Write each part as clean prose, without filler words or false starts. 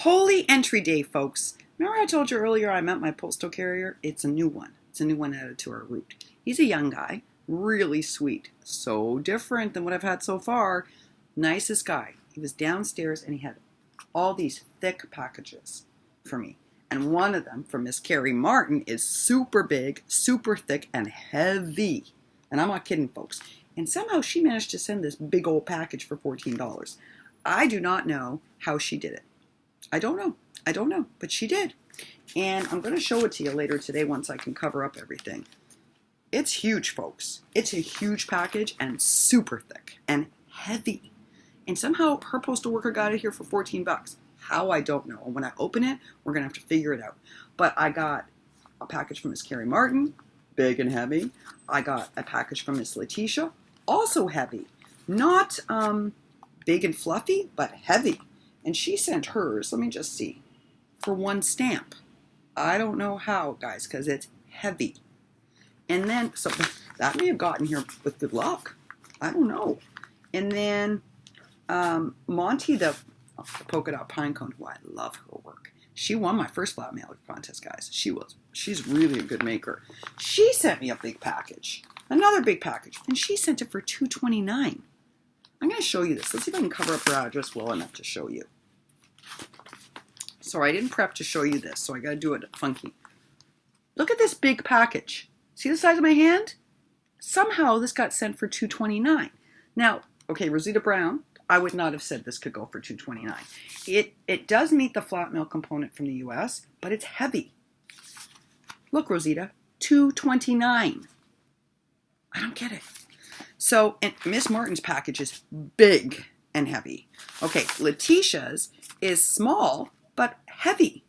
Holy entry day, folks. Remember I told you earlier I met my postal carrier? It's a new one. It's a new one added to our route. He's a young guy, really sweet. So different than what I've had so far. Nicest guy. He was downstairs and he had all these thick packages for me. And one of them from Miss Carrie Martin is super big, super thick, and heavy. And I'm not kidding, folks. And somehow she managed to send this big old package for $14. I do not know how she did it. I don't know, but she did. And I'm going to show it to you later today once I can cover up everything. It's huge, folks. It's a huge package and super thick and heavy. And somehow her postal worker got it here for 14 bucks. How, I don't know. And when I open it, we're going to have to figure it out. But I got a package from Miss Carrie Martin, big and heavy. I got a package from Miss Leticia, also heavy. Not big and fluffy, but heavy. And she sent hers, let me just see, for one stamp. I don't know how, guys, because it's heavy. And then, so that may have gotten here with good luck. I don't know. And then Monty, the polka dot pine cone, who I love her work. She won my first Flatmail contest, guys. She's really a good maker. She sent me a big package, another big package, and she sent it for $2.29. I'm going to show you this. Let's see if I can cover up her address well enough to show you. Sorry, I didn't prep to show you this, so I got to do it funky. Look at this big package. See the size of my hand? Somehow this got sent for $2.29. Now, okay, Rosita Brown, I would not have said this could go for $2.29. It does meet the Flatmail component from the US, but it's heavy. Look, Rosita, $2.29. I don't get it. So, and Miss Martin's package is big and heavy. Okay, Leticia's is small, but heavy.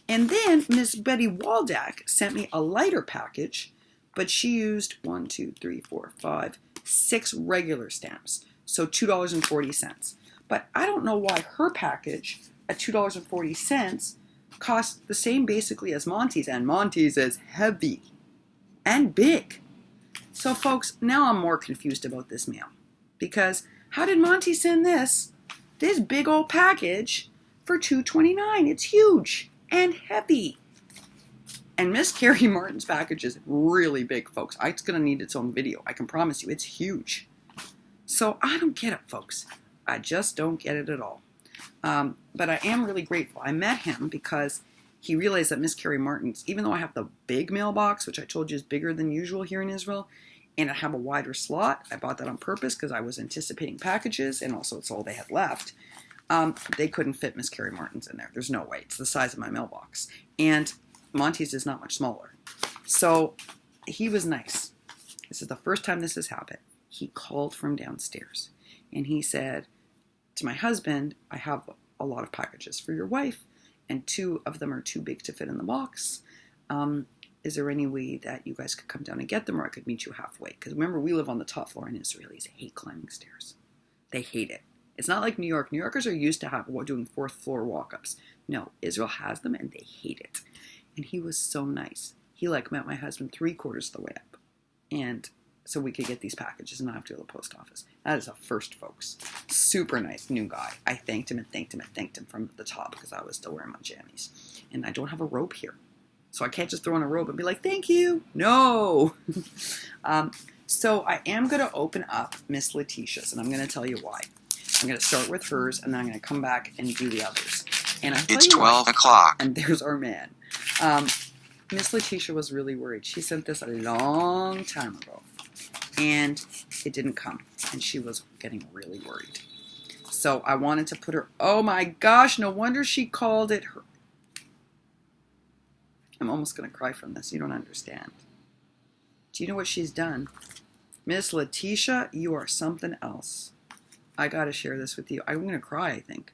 And then Miss Betty Waldeck sent me a lighter package, but she used 6 regular stamps. So $2.40. But I don't know why her package at $2.40 costs the same basically as Monty's, and Monty's is heavy and big. So folks, now I'm more confused about this mail, because how did Monty send this big old package for $2.29? It's huge and heavy. And Miss Carrie Martin's package is really big, folks. It's going to need its own video. I can promise you, it's huge. So I don't get it, folks. I just don't get it at all. But I am really grateful. I met him because he realized that Miss Carrie Martin's, even though I have the big mailbox, which I told you is bigger than usual here in Israel, and I have a wider slot, I bought that on purpose because I was anticipating packages, and also it's all they had left. They couldn't fit Miss Carrie Martin's in there. There's no way. It's the size of my mailbox. And Monty's is not much smaller. So he was nice. This is the first time this has happened. He called from downstairs and he said to my husband, I have a lot of packages for your wife and 2 of them are too big to fit in the box. Is there any way that you guys could come down and get them, or I could meet you halfway? Because remember, we live on the top floor and Israelis hate climbing stairs. They hate it. It's not like New York. New Yorkers are used to doing 4th floor walk-ups. No, Israel has them and they hate it. And he was so nice. He met my husband 3/4 of the way up. And so we could get these packages and not have to go to the post office. That is a first, folks. Super nice new guy. I thanked him and thanked him and thanked him from the top because I was still wearing my jammies. And I don't have a robe here. So I can't just throw on a robe and be like, thank you. No. So I am going to open up Miss Leticia's, and I'm going to tell you why. I'm going to start with hers, and then I'm going to come back and do the others. And It's 12 o'clock. And there's our man. Miss Leticia was really worried. She sent this a long time ago, and it didn't come. And she was getting really worried. So I wanted to put her, oh my gosh, no wonder she called it her. I'm almost going to cry from this. You don't understand. Do you know what she's done? Miss Leticia, you are something else. I got to share this with you. I'm going to cry, I think.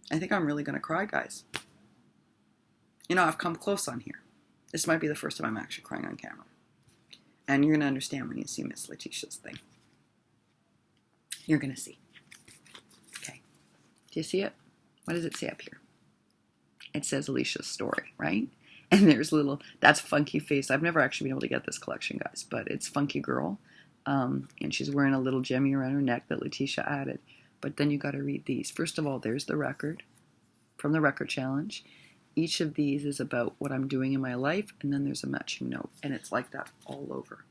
I think I'm really going to cry, guys. You know, I've come close on here. This might be the first time I'm actually crying on camera. And you're going to understand when you see Miss Leticia's thing. You're going to see. Okay. Do you see it? What does it say up here? It says Alicia's story, right? And there's that's Funky Face. I've never actually been able to get this collection, guys, but it's Funky Girl. And she's wearing a little gemmy around her neck that Leticia added. But then you got to read these. First of all, there's the record. from the record challenge. Each of these is about what I'm doing in my life, and then there's a matching note, and it's like that all over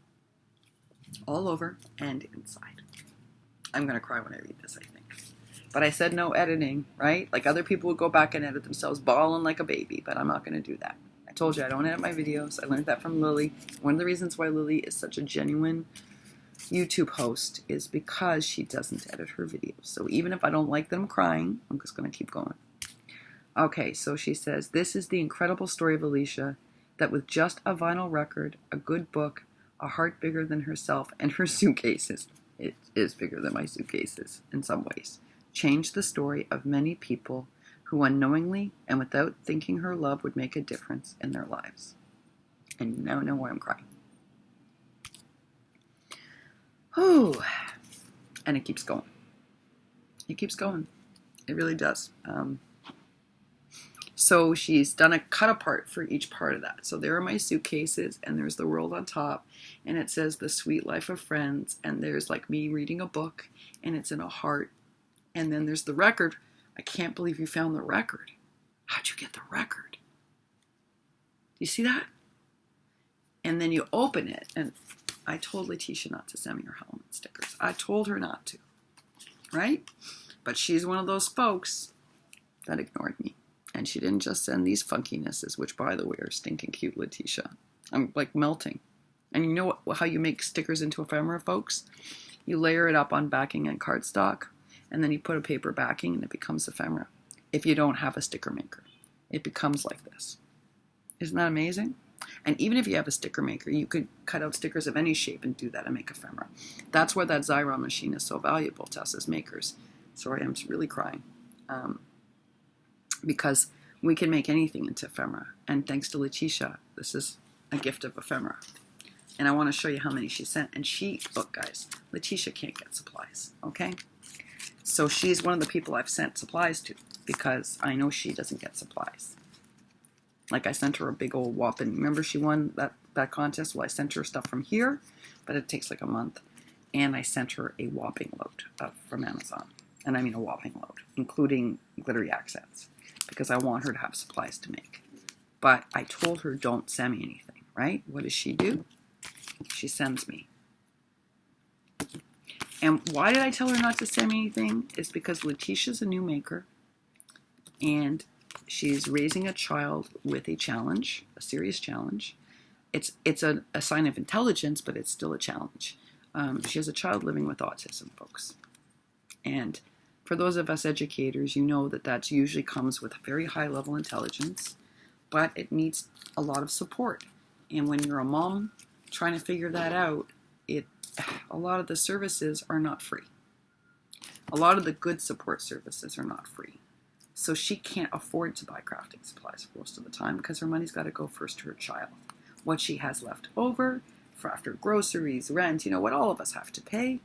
and inside. I'm going to cry when I read this, I think. But I said no editing, right? Like other people would go back and edit themselves bawling like a baby, but I'm not going to do that. I told you I don't edit my videos. I learned that from Lily. One of the reasons why Lily is such a genuine YouTube host is because she doesn't edit her videos. So even if I don't like them crying, I'm just going to keep going. Okay, so she says, this is the incredible story of Alicia, that with just a vinyl record, a good book, a heart bigger than herself, and her suitcases, it is bigger than my suitcases in some ways, changed the story of many people who unknowingly and without thinking her love would make a difference in their lives. And you now know why I'm crying. Oh, and it keeps going. It keeps going. It really does. So she's done a cut apart for each part of that. So there are my suitcases, and there's the world on top, and it says the sweet life of friends, and there's like me reading a book, and it's in a heart, and then there's the record. I can't believe you found the record. How'd you get the record? Do you see that? And then you open it, and I told Leticia not to send me her Halloween stickers. I told her not to, right? But she's one of those folks that ignored me. And she didn't just send these funkinesses, which, by the way, are stinking cute, Leticia. I'm, like, melting. And you know how you make stickers into ephemera, folks? You layer it up on backing and cardstock, and then you put a paper backing, and it becomes ephemera. If you don't have a sticker maker, it becomes like this. Isn't that amazing? And even if you have a sticker maker, you could cut out stickers of any shape and do that and make ephemera. That's why that Xyron machine is so valuable to us as makers. Sorry, I'm really crying. Because we can make anything into ephemera. And thanks to Leticia, this is a gift of ephemera. And I want to show you how many she sent. And look guys, Leticia can't get supplies, okay? So she's one of the people I've sent supplies to because I know she doesn't get supplies. Like I sent her a big old whopping, remember she won that contest? Well, I sent her stuff from here, but it takes like a month. And I sent her a whopping load from Amazon. And I mean a whopping load, including glittery accents, because I want her to have supplies to make. But I told her, don't send me anything, right? What does she do? She sends me. And why did I tell her not to send me anything? It's because Leticia's a new maker, and she's raising a child with a challenge, a serious challenge. It's a sign of intelligence, but it's still a challenge. She has a child living with autism, folks. And for those of us educators, you know that usually comes with very high level intelligence, but it needs a lot of support. And when you're a mom trying to figure that out, a lot of the services are not free. A lot of the good support services are not free. So she can't afford to buy crafting supplies most of the time because her money's got to go first to her child. What she has left over for after groceries, rent, you know, what all of us have to pay,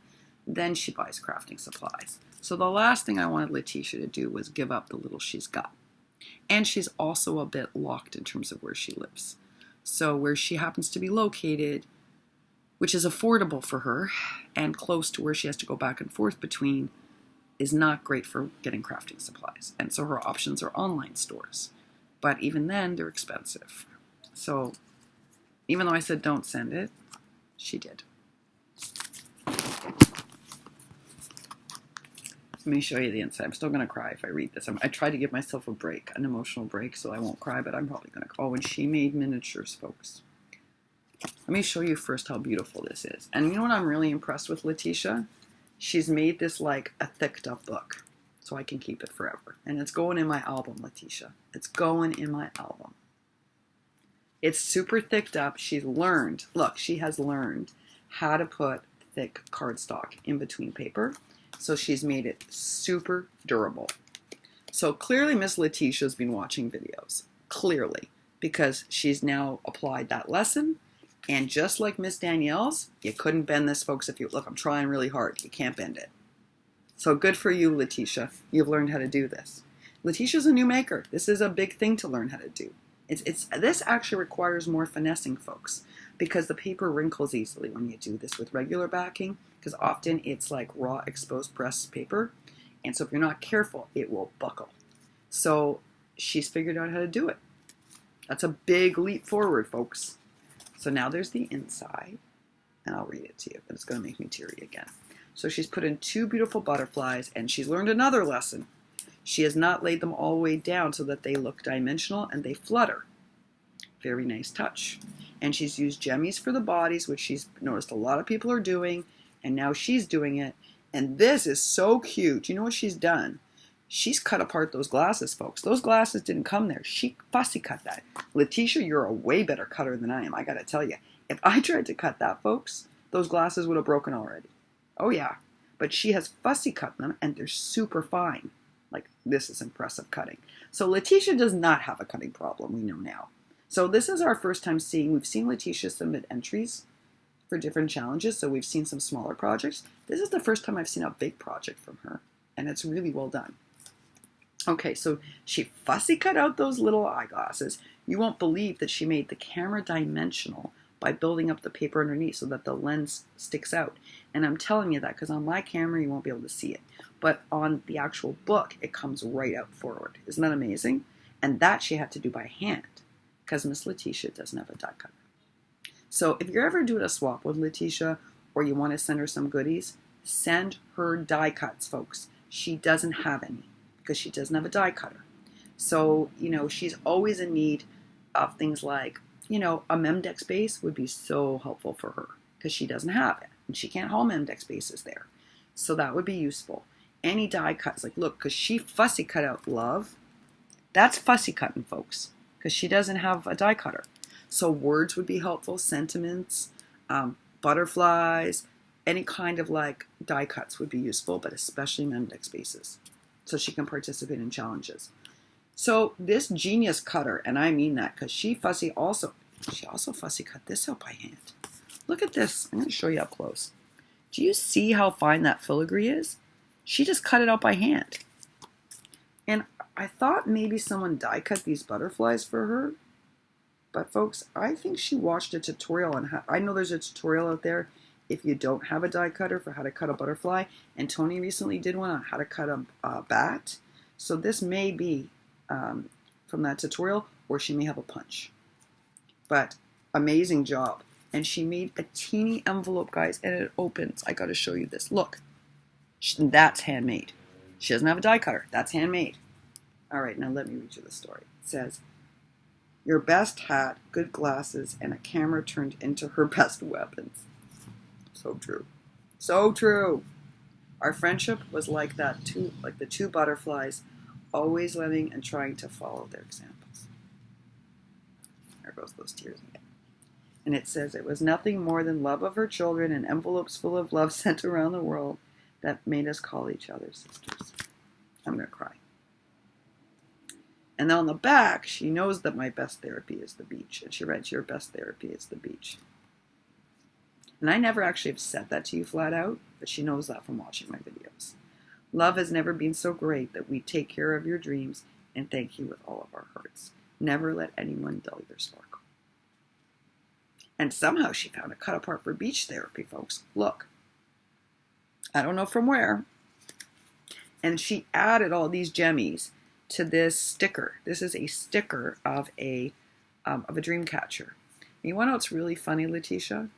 then she buys crafting supplies. So the last thing I wanted Leticia to do was give up the little she's got. And she's also a bit locked in terms of where she lives. So where she happens to be located, which is affordable for her and close to where she has to go back and forth between, is not great for getting crafting supplies. And so her options are online stores. But even then, they're expensive. So even though I said don't send it, she did. Let me show you the inside. I'm still going to cry if I read this. I tried to give myself a break, an emotional break, so I won't cry, but I'm probably going to cry. Oh, and she made miniatures, folks. Let me show you first how beautiful this is. And you know what I'm really impressed with, Leticia? She's made this like a thicked up book, so I can keep it forever. And it's going in my album, Leticia. It's going in my album. It's super thicked up. She's learned, look, she has learned how to put thick cardstock in between paper. So she's made it super durable. So clearly Miss Leticia's been watching videos. Clearly. Because she's now applied that lesson. And just like Miss Danielle's, you couldn't bend this, folks. If you look, I'm trying really hard. You can't bend it. So good for you, Leticia. You've learned how to do this. Leticia's a new maker. This is a big thing to learn how to do. This actually requires more finessing, folks, because the paper wrinkles easily when you do this with regular backing, because often it's like raw exposed pressed paper, and so if you're not careful, it will buckle. So she's figured out how to do it. That's a big leap forward, folks. So now there's the inside, and I'll read it to you, but it's going to make me teary again. So she's put in 2 beautiful butterflies, and she's learned another lesson. She has not laid them all the way down so that they look dimensional and they flutter. Very nice touch. And she's used jemmies for the bodies, which she's noticed a lot of people are doing, and now she's doing it. And this is so cute. You know what she's done? She's cut apart those glasses, folks. Those glasses didn't come there. She fussy cut that. Leticia, you're a way better cutter than I am, I gotta tell you. If I tried to cut that, folks, those glasses would have broken already. Oh yeah. But she has fussy cut them, and they're super fine. Like, this is impressive cutting. So Leticia does not have a cutting problem, we know now. So this is our first time we've seen Leticia submit entries for different challenges. So we've seen some smaller projects. This is the first time I've seen a big project from her, and it's really well done. Okay, so she fussy cut out those little eyeglasses. You won't believe that she made the camera dimensional by building up the paper underneath so that the lens sticks out. And I'm telling you that because on my camera you won't be able to see it. But on the actual book, it comes right out forward. Isn't that amazing? And that she had to do by hand because Miss Leticia doesn't have a die cutter. So if you're ever doing a swap with Leticia or you want to send her some goodies, send her die cuts, folks. She doesn't have any because she doesn't have a die cutter. So, you know, she's always in need of things like, you know, a Memdex base would be so helpful for her because she doesn't have it and she can't haul Memdex bases there. So that would be useful. Any die cuts, like look, because she fussy cut out love. That's fussy cutting, folks, because she doesn't have a die cutter. So words would be helpful, sentiments, butterflies, any kind of like die cuts would be useful, but especially Memdex bases, so she can participate in challenges. So this genius cutter, and I mean that because she also fussy cut this out by hand. Look at this. I'm going to show you up close. Do you see how fine that filigree is? She just cut it out by hand. And I thought maybe someone die cut these butterflies for her. But folks, I think she watched a tutorial on how, I know there's a tutorial out there if you don't have a die cutter for how to cut a butterfly. And Tony recently did one on how to cut a bat. So this may be from that tutorial, or she may have a punch. But amazing job. And she made a teeny envelope, guys, and it opens. I got to show you this. Look, that's handmade. She doesn't have a die cutter. That's handmade. All right, now let me read you the story. It says, your best hat, good glasses, and a camera turned into her best weapons. So true. So true. Our friendship was like that too, like the 2 butterflies, always learning and trying to follow their examples. There goes those tears again. And it says, it was nothing more than love of her children and envelopes full of love sent around the world that made us call each other sisters. I'm going to cry. And then on the back, she knows that my best therapy is the beach. And she writes, your best therapy is the beach. And I never actually have said that to you flat out, but she knows that from watching my videos. Love has never been so great that we take care of your dreams and thank you with all of our hearts. Never let anyone dull your sparkle. And somehow she found a cut apart for beach therapy, folks. Look. I don't know from where. And she added all these jemmies to this sticker. This is a sticker of a dream catcher. And you want to know what's really funny, Leticia?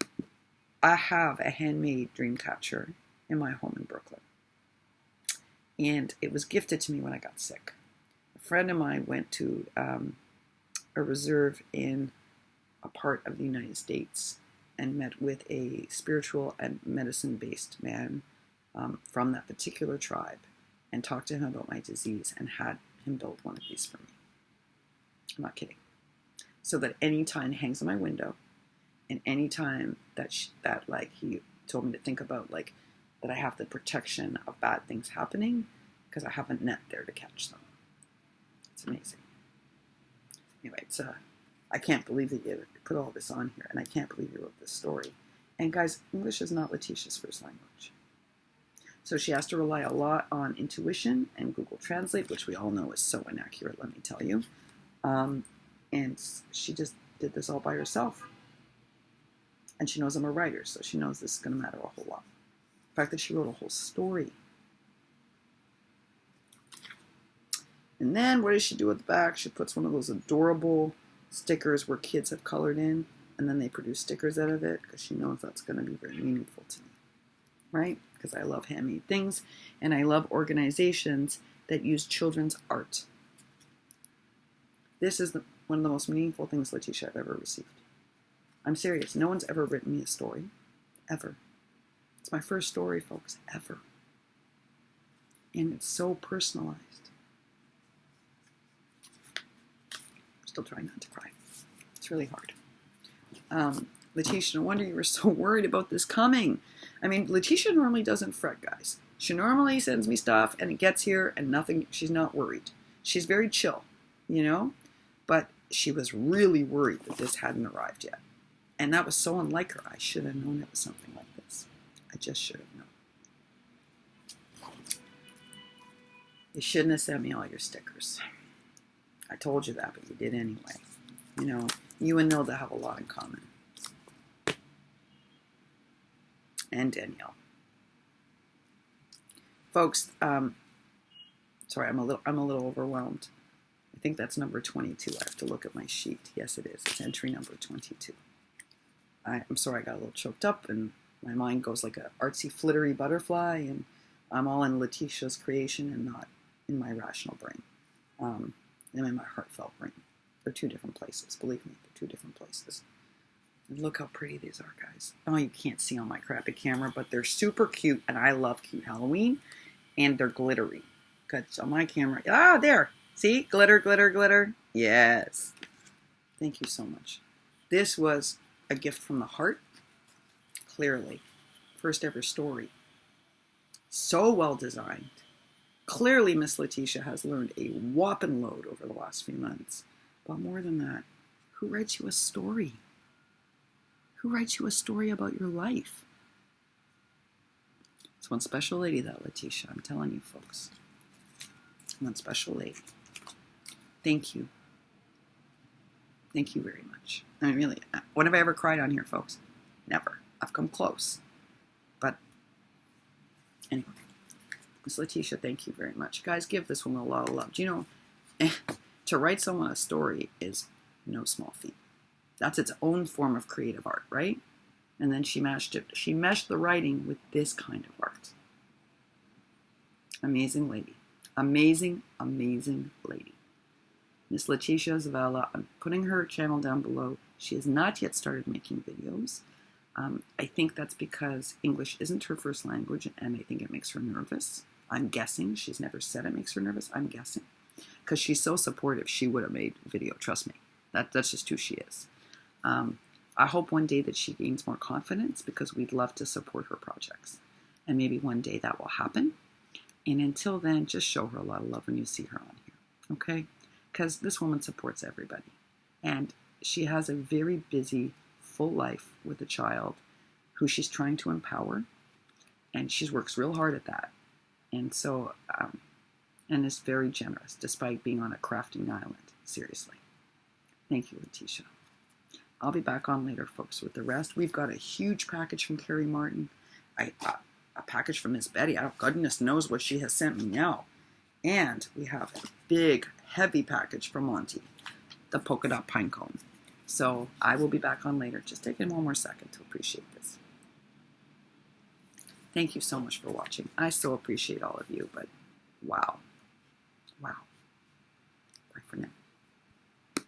I have a handmade dream catcher in my home in Brooklyn. And it was gifted to me when I got sick. A friend of mine went to a reserve in a part of the United States and met with a spiritual and medicine-based man from that particular tribe and talked to him about my disease and had him build one of these for me. I'm not kidding. So that anytime it hangs on my window, and anytime that like he told me to think about like that I have the protection of bad things happening because I have a net there to catch them. It's amazing. Anyway, it's I can't believe that you put all this on here, and I can't believe you wrote this story. And guys, English is not Leticia's first language. So she has to rely a lot on intuition and Google Translate, which we all know is so inaccurate, let me tell you. And she just did this all by herself. And she knows I'm a writer, so she knows this is going to matter a whole lot. The fact that she wrote a whole story. And then what does she do at the back? She puts one of those adorable stickers where kids have colored in, and then they produce stickers out of it because she knows that's going to be very meaningful to me, right? Because I love handmade things, and I love organizations that use children's art. This is one of the most meaningful things, Leticia, I've ever received. I'm serious. No one's ever written me a story, ever. It's my first story, folks, ever. And it's so personalized. I'm still trying not to cry. It's really hard. Leticia, no wonder you were so worried about this coming. I mean, Leticia normally doesn't fret, guys. She normally sends me stuff and it gets here and nothing, she's not worried. She's very chill, you know? But she was really worried that this hadn't arrived yet. And that was so unlike her. I should have known it was something like this. I just should have known. You shouldn't have sent me all your stickers. I told you that, but you did anyway. You know, you and Nilda have a lot in common. And Danielle. Folks, sorry, I'm a little overwhelmed. I think that's number 22. I have to look at my sheet. Yes, it is. It's entry number 22. I'm sorry, I got a little choked up, and my mind goes like an artsy, flittery butterfly, and I'm all in Leticia's creation and not in my rational brain. I'm in my heartfelt brain. They're two different places. Believe me, they're two different places. And look how pretty these are, guys. Oh, you can't see on my crappy camera, but they're super cute, and I love cute Halloween, and they're glittery. Because on my camera, there. See? Glitter, glitter, glitter. Yes. Thank you so much. This was a gift from the heart. Clearly. First ever story. So well designed. Clearly, Miss Leticia has learned a whopping load over the last few months. But more than that, who writes you a story? Who writes you a story about your life? It's one special lady, that Leticia. I'm telling you, folks. One special lady. Thank you. Thank you very much. I mean, really, when have I ever cried on here, folks? Never. I've come close. But anyway, Miss Leticia, thank you very much. Guys, give this woman a lot of love. Do you know, to write someone a story is no small feat. That's its own form of creative art, right? And then she meshed the writing with this kind of art. Amazing lady. Amazing, amazing lady. Miss Leticia Zavala, I'm putting her channel down below. She has not yet started making videos. I think that's because English isn't her first language, and I think it makes her nervous. I'm guessing. She's never said it makes her nervous. I'm guessing. Because she's so supportive, she would have made video. Trust me. That's just who she is. I hope one day that she gains more confidence, because we'd love to support her projects. And maybe one day that will happen. And until then, just show her a lot of love when you see her on here. Okay? Because this woman supports everybody. And she has a very busy, full life with a child who she's trying to empower. And she works real hard at that. And so, and is very generous, despite being on a crafting island. Seriously. Thank you, Leticia. I'll be back on later, folks, with the rest. We've got a huge package from Carrie Martin. A package from Miss Betty. Oh, goodness knows what she has sent me now. And we have a big, heavy package from Monty, the polka dot pine cone. So I will be back on later. Just taking one more second to appreciate this. Thank you so much for watching. I so appreciate all of you, but wow. Wow.